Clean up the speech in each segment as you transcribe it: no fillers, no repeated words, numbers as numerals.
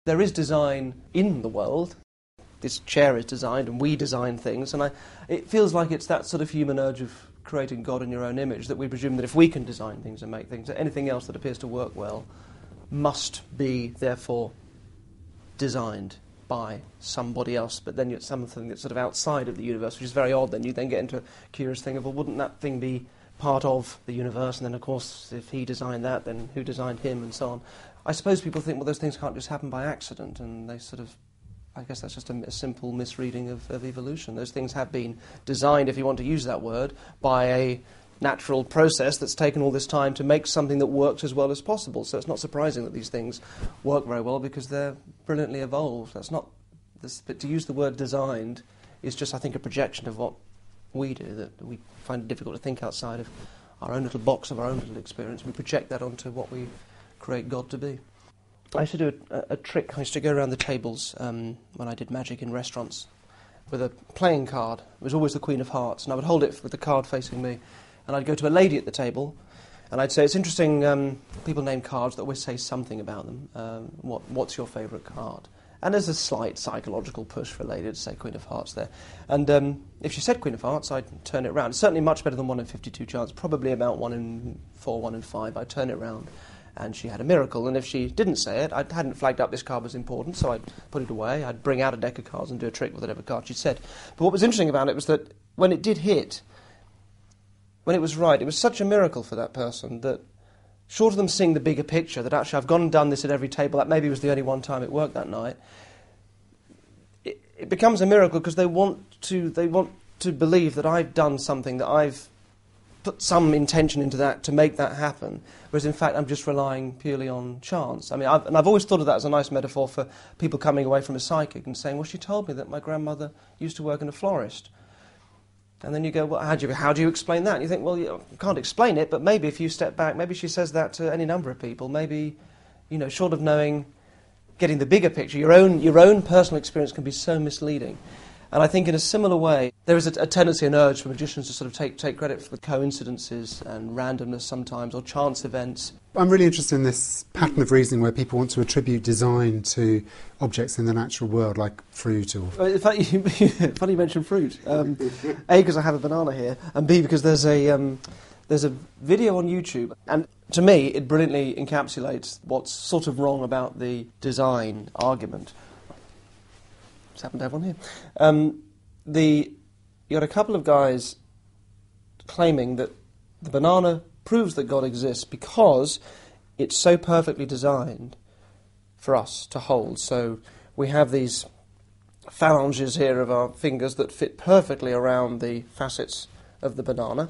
There is design in the world. This chair is designed and we design things, and it feels like it's that sort of human urge of creating God in your own image that we presume that if we can design things and make things, that anything else that appears to work well must be, therefore, designed by somebody else, but then it's something that's sort of outside of the universe, which is very odd. Then you then get into a curious thing of, well, wouldn't that thing be part of the universe? And then, of course, if he designed that, then who designed him, and so on. I suppose people think, well, those things can't just happen by accident, and they sort of, I guess that's just a simple misreading of evolution. Those things have been designed, if you want to use that word, by a natural process that's taken all this time to make something that works as well as possible. So it's not surprising that these things work very well because they're brilliantly evolved. But to use the word designed is just, I think, a projection of what we do, that we find it difficult to think outside of our own little box of our own little experience. We project that onto what we create God to be. I used to do a trick. I used to go around the tables when I did magic in restaurants with a playing card. It was always the Queen of Hearts, and I would hold it with the card facing me, and I'd go to a lady at the table, and I'd say, it's interesting, people name cards that always say something about them. What's your favourite card? And there's a slight psychological push for a lady to say Queen of Hearts there. And if she said Queen of Hearts, I'd turn it round. It's certainly much better than 1 in 52 chance, probably about 1 in 4, 1 in 5. I'd turn it round. And she had a miracle, and if she didn't say it, I hadn't flagged up this card was important, so I'd put it away, I'd bring out a deck of cards and do a trick with whatever card she said. But what was interesting about it was that when it did hit, when it was right, it was such a miracle for that person that, short of them seeing the bigger picture, that actually I've gone and done this at every table, that maybe was the only one time it worked that night, it becomes a miracle because they want to believe that I've done something, that I've put some intention into that to make that happen, whereas in fact I'm just relying purely on chance. I mean, I've always thought of that as a nice metaphor for people coming away from a psychic and saying, well, she told me that my grandmother used to work in a florist. And then you go, well, how do you explain that? And you think, well, you can't explain it, but maybe if you step back, maybe she says that to any number of people. Maybe, short of knowing, getting the bigger picture, your own personal experience can be so misleading. And I think in a similar way, there is a tendency, an urge for magicians to sort of take credit for the coincidences and randomness sometimes, or chance events. I'm really interested in this pattern of reasoning where people want to attribute design to objects in the natural world, like fruit or... Funny you mention fruit. A, because I have a banana here, and B, because there's a video on YouTube, and to me it brilliantly encapsulates what's sort of wrong about the design argument. It's happened to everyone here. You got a couple of guys claiming that the banana proves that God exists because it's so perfectly designed for us to hold. So we have these phalanges here of our fingers that fit perfectly around the facets of the banana.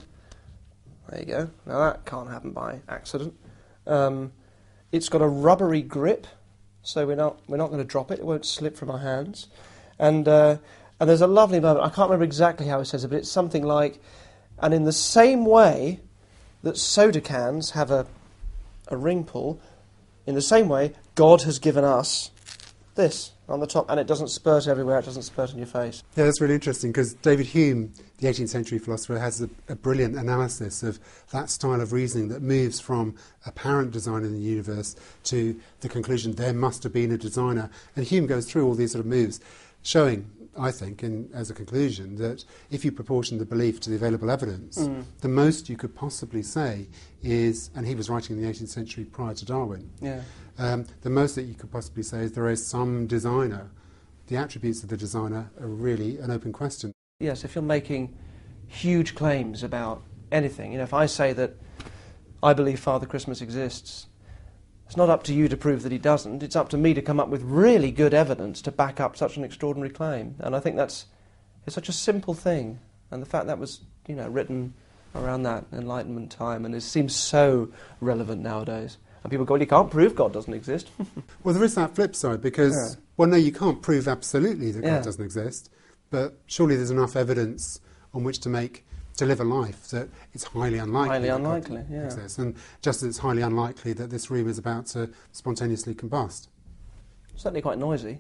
There you go. Now that can't happen by accident. It's got a rubbery grip, so we're not going to drop it. It won't slip from our hands. And there's a lovely moment, I can't remember exactly how it says it, but it's something like, and in the same way that soda cans have a ring pull, in the same way, God has given us this on the top, and it doesn't spurt everywhere, it doesn't spurt in your face. Yeah, that's really interesting, because David Hume, the 18th century philosopher, has a brilliant analysis of that style of reasoning that moves from apparent design in the universe to the conclusion there must have been a designer. And Hume goes through all these sort of moves, showing, I think, as a conclusion, that if you proportion the belief to the available evidence, the most you could possibly say is, and he was writing in the 18th century prior to Darwin, the most that you could possibly say is there is some designer. The attributes of the designer are really an open question. Yes, if you're making huge claims about anything, if I say that I believe Father Christmas exists, it's not up to you to prove that he doesn't. It's up to me to come up with really good evidence to back up such an extraordinary claim. And I think it's such a simple thing. And the fact that was, written around that Enlightenment time, and it seems so relevant nowadays. And people go, well, you can't prove God doesn't exist. Well, there is that flip side, because, well, no, you can't prove absolutely that God doesn't exist, but surely there's enough evidence on which to live a life that it's highly unlikely that God exists. And just as it's highly unlikely that this room is about to spontaneously combust. Certainly quite noisy.